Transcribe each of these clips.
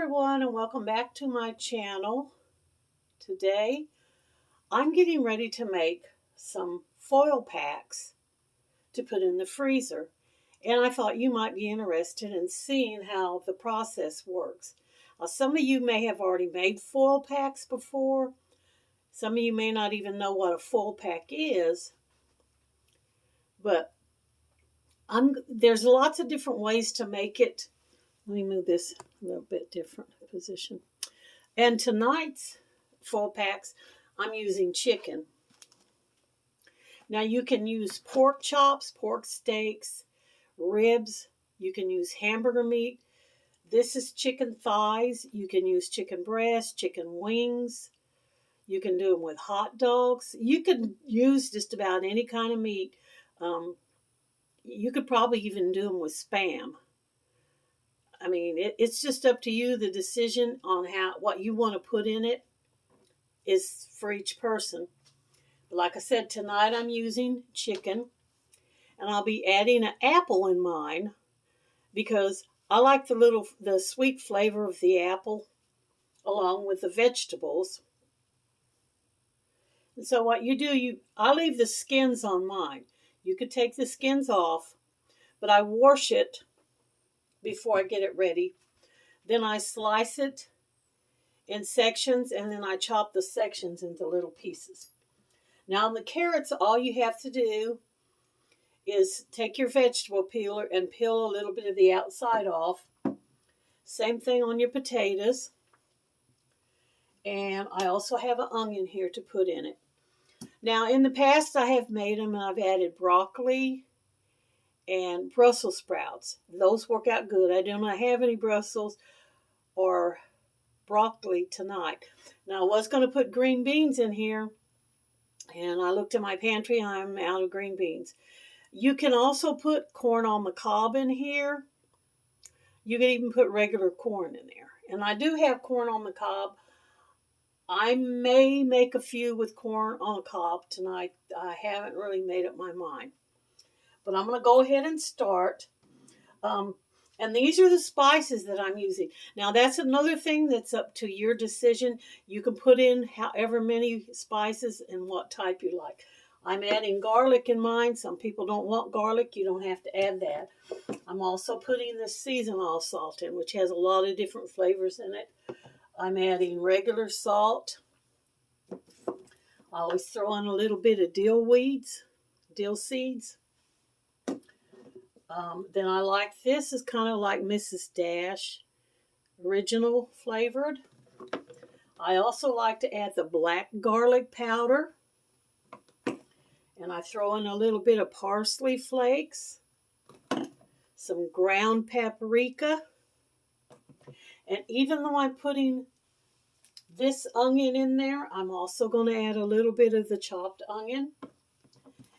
everyone, and welcome back to my channel. Today I'm getting ready to make some foil packs to put in the freezer, and I thought you might be interested in seeing how the process works. Some of you may have already made foil packs before. Some of you may not even know what a foil pack is, but there's lots of different ways to make it. Let me move this a little bit different position. And tonight's foil packs, I'm using chicken. Now you can use pork chops, pork steaks, ribs. You can use hamburger meat. This is chicken thighs. You can use chicken breast, chicken wings. You can do them with hot dogs. You can use just about any kind of meat. You could probably even do them with Spam. I mean, it's just up to you. The decision on what you want to put in it is for each person. But like I said, tonight I'm using chicken, and I'll be adding an apple in mine because I like the sweet flavor of the apple along with the vegetables. And so what you do, I leave the skins on mine. You could take the skins off, but I wash it before I get it ready. Then I slice it in sections, and then I chop the sections into little pieces. Now on the carrots, all you have to do is take your vegetable peeler and peel a little bit of the outside off. Same thing on your potatoes. And I also have an onion here to put in it. Now in the past I have made them, and I've added broccoli and Brussels sprouts. Those work out good. I do not have any Brussels or broccoli tonight. Now I was going to put green beans in here, and I looked in my pantry. I'm out of green beans. You can also put corn on the cob in here. You can even put regular corn in there. And I do have corn on the cob. I may make a few with corn on the cob tonight. I haven't really made up my mind. But I'm going to go ahead and start. And these are the spices that I'm using. Now that's another thing that's up to your decision. You can put in however many spices and what type you like. I'm adding garlic in mine. Some people don't want garlic. You don't have to add that. I'm also putting the seasonal salt in, which has a lot of different flavors in it. I'm adding regular salt. I always throw in a little bit of dill seeds. Then I like this. Is kind of like Mrs. Dash, original flavored. I also like to add the black garlic powder. And I throw in a little bit of parsley flakes, some ground paprika. And even though I'm putting this onion in there, I'm also going to add a little bit of the chopped onion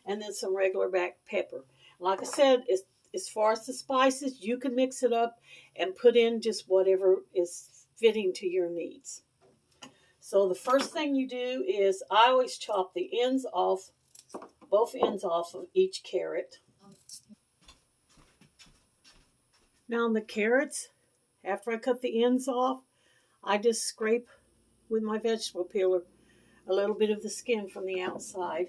and then some regular black pepper. Like I said, as far as the spices, you can mix it up and put in just whatever is fitting to your needs. So the first thing you do is I always chop the ends off, both ends off of each carrot. Now on the carrots, after I cut the ends off, I just scrape with my vegetable peeler a little bit of the skin from the outside.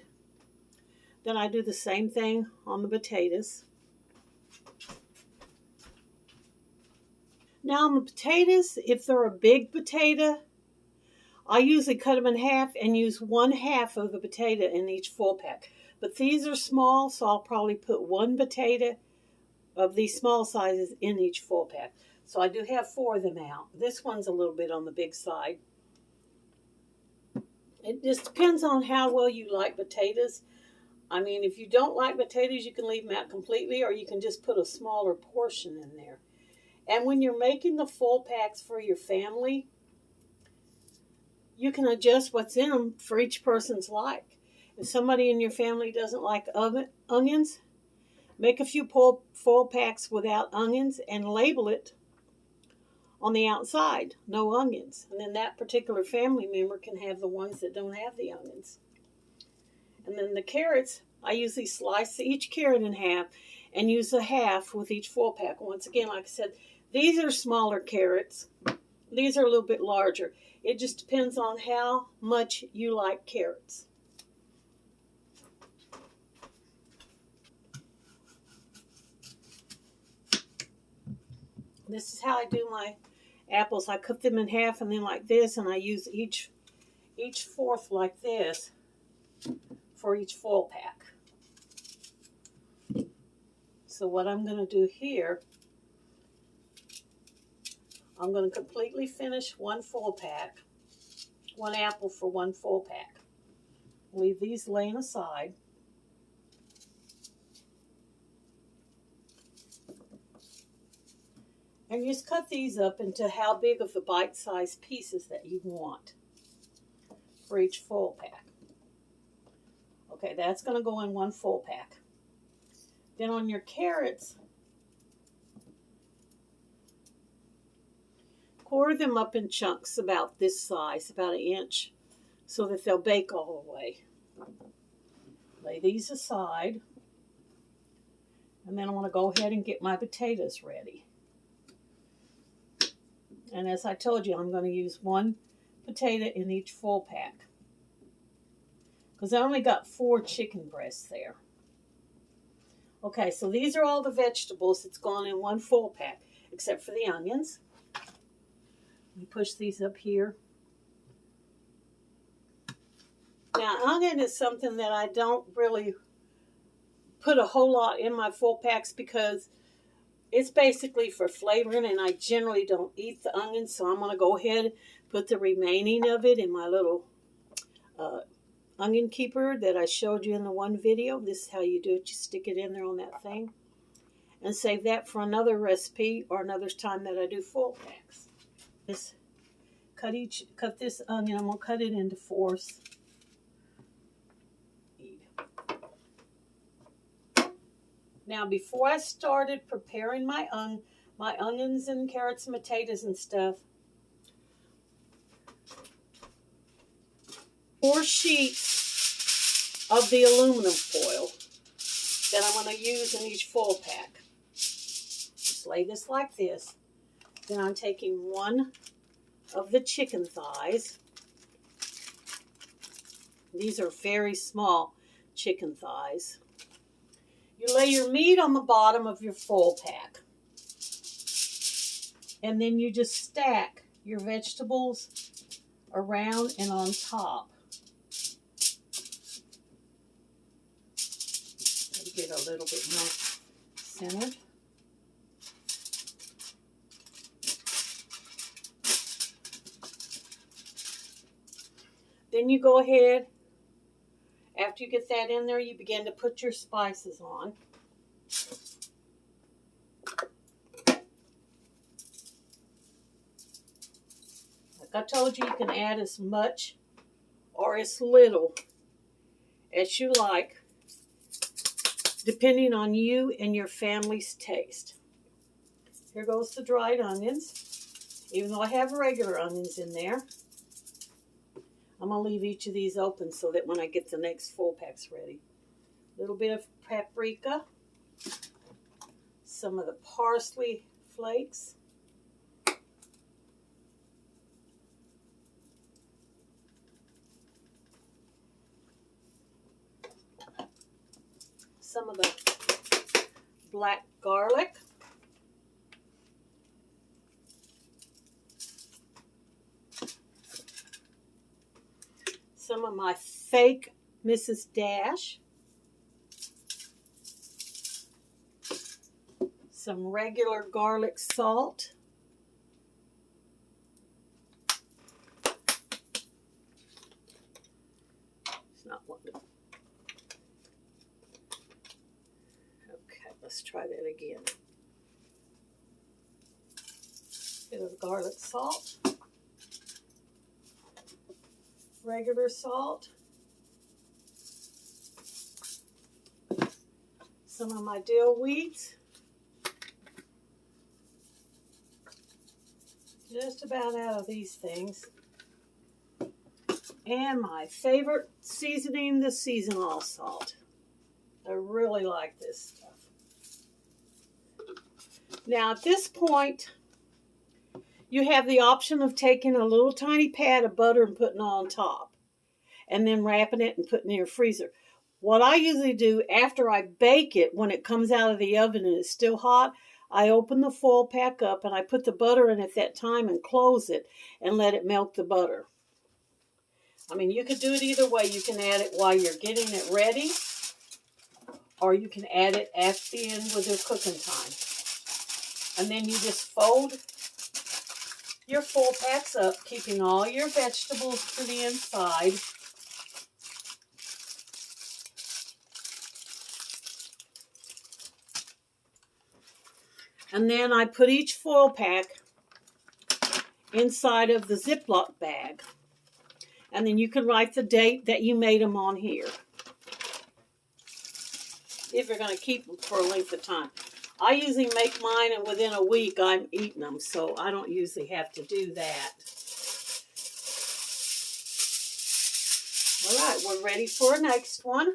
Then I do the same thing on the potatoes. Now on the potatoes, if they're a big potato, I usually cut them in half and use 1/2 of the potato in each full pack. But these are small, so I'll probably put 1 potato of these small sizes in each full pack. So I do have 4 of them out. This one's a little bit on the big side. It just depends on how well you like potatoes. I mean, if you don't like potatoes, you can leave them out completely, or you can just put a smaller portion in there. And when you're making the full packs for your family, you can adjust what's in them for each person's like. If somebody in your family doesn't like onions, make a few full packs without onions and label it on the outside, no onions. And then that particular family member can have the ones that don't have the onions. And then the carrots, I usually slice each carrot in half and use a half with each full pack. Once again, like I said, these are smaller carrots. These are a little bit larger. It just depends on how much you like carrots. This is how I do my apples. I cut them in half and then like this, and I use each fourth like this for each foil pack. So what I'm going to do here, I'm going to completely finish one foil pack, one apple for one foil pack. Leave these laying aside. And just cut these up into how big of the bite-sized pieces that you want for each foil pack. Okay, that's going to go in one foil pack. Then on your carrots, quarter them up in chunks about this size, about 1 inch, so that they'll bake all the way. Lay these aside. And then I want to go ahead and get my potatoes ready. And as I told you, I'm going to use one potato in each foil pack, because I only got 4 chicken breasts there. Okay, so these are all the vegetables that's gone in one foil pack, except for the onions. You push these up here. Now, onion is something that I don't really put a whole lot in my foil packs because it's basically for flavoring, and I generally don't eat the onions, so I'm going to go ahead and put the remaining of it in my little onion keeper that I showed you in the one video. This is how you do it. You stick it in there on that thing and save that for another recipe or another time that I do foil packs. Cut this onion. I'm going to cut it into 4s. Now, before I started preparing my onions and carrots and potatoes and stuff, 4 sheets of the aluminum foil that I'm going to use in each foil pack. Just lay this like this. Then I'm taking 1 of the chicken thighs. These are very small chicken thighs. You lay your meat on the bottom of your foil pack. And then you just stack your vegetables around and on top. Let me get a little bit more centered. Then you go ahead. After you get that in there, you begin to put your spices on. Like I told you, you can add as much or as little as you like, depending on you and your family's taste. Here goes the dried onions. Even though I have regular onions in there, I'm going to leave each of these open so that when I get the next foil packs ready. A little bit of paprika. Some of the parsley flakes. Some of the black garlic. Some of my fake Mrs. Dash. Some regular garlic salt. It's not wonderful. Okay, let's try that again. Bit of garlic salt. Regular salt, some of my dill wheat, just about out of these things, and my favorite seasoning, the seasonal salt. I really like this stuff. Now at this point, you have the option of taking a little tiny pad of butter and putting it on top, and then wrapping it and putting it in your freezer. What I usually do after I bake it, when it comes out of the oven and it's still hot, I open the foil pack up and I put the butter in at that time and close it and let it melt the butter. I mean, you could do it either way. You can add it while you're getting it ready, or you can add it at the end with your cooking time. And then you just fold your foil packs up, keeping all your vegetables to the inside. And then I put each foil pack inside of the Ziploc bag. And then you can write the date that you made them on here, if you're going to keep them for a length of time. I usually make mine and within a week I'm eating them, so I don't usually have to do that. All right, we're ready for our next one.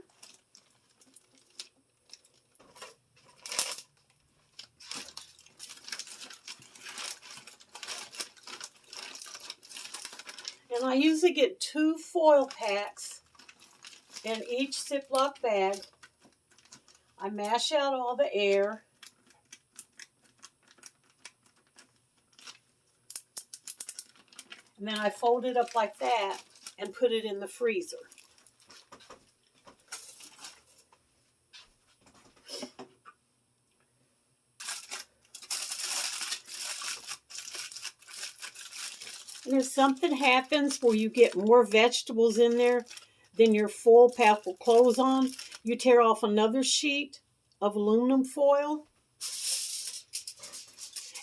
And I usually get 2 foil packs in each Ziploc bag. I mash out all the air. And then I fold it up like that and put it in the freezer. And if something happens where you get more vegetables in there than your foil pack will close on, you tear off another sheet of aluminum foil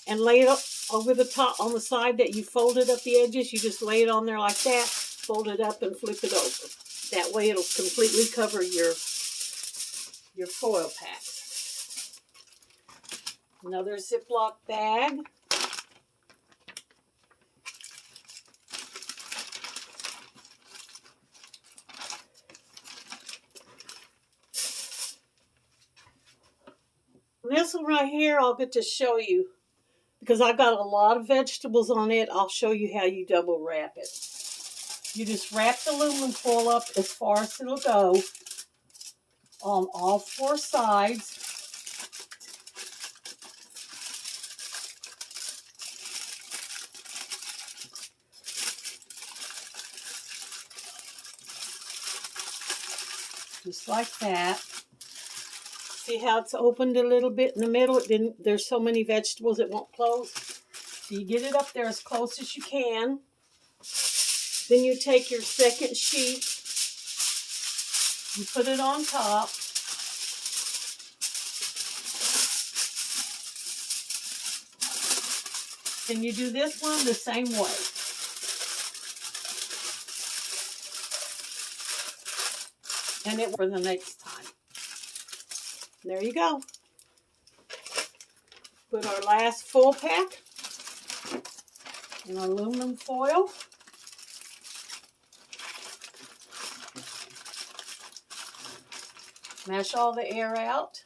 and lay it up over the top on the side that you folded up the edges. You just lay it on there like that, fold it up and flip it over. That way it'll completely cover your foil packs. Another Ziploc bag. This one right here I'll get to show you, because I got a lot of vegetables on it. I'll show you how you double wrap it. You just wrap the aluminum foil up as far as it'll go on all 4 sides. Just like that. See how it's opened a little bit in the middle? There's so many vegetables it won't close. So you get it up there as close as you can. Then you take your second sheet, you put it on top. Then you do this one the same way. And it for the next time. There you go. Put our last full pack in aluminum foil. Mash all the air out.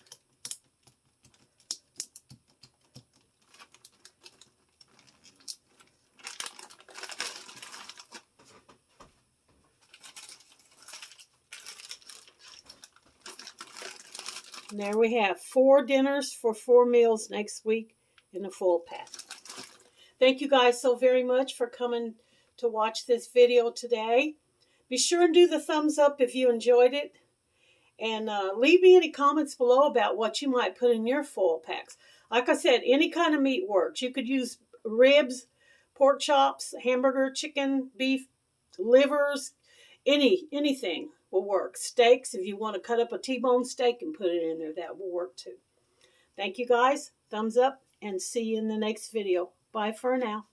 And there we have 4 dinners for 4 meals next week in a full pack. Thank you guys so very much for coming to watch this video today. Be sure and do the thumbs up if you enjoyed it. And leave me any comments below about what you might put in your foil packs. Like I said, any kind of meat works. You could use ribs, pork chops, hamburger, chicken, beef, livers, anything will work. Steaks, if you want to cut up a T-bone steak and put it in there, that will work too. Thank you guys. Thumbs up and see you in the next video. Bye for now.